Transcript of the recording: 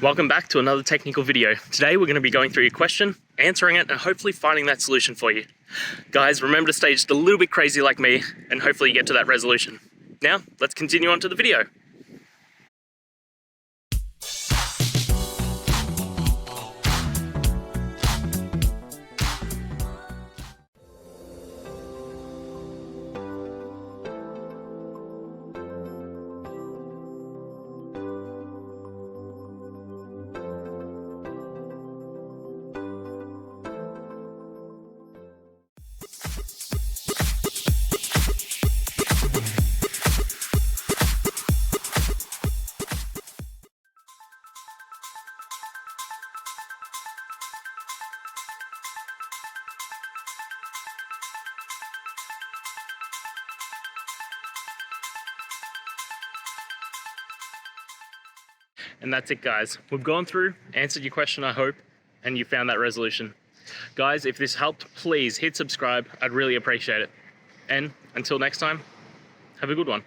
Welcome back to another technical video. Today we're going to be going through your question, answering it, and hopefully finding that solution for you. Guys, remember to stay just a little bit crazy like me, and hopefully you get to that resolution. Now, let's continue on to the video. And that's it, guys. We've gone through, answered your question, I hope, and you found that resolution. Guys, if this helped, please hit subscribe. I'd really appreciate it. And until next time, have a good one.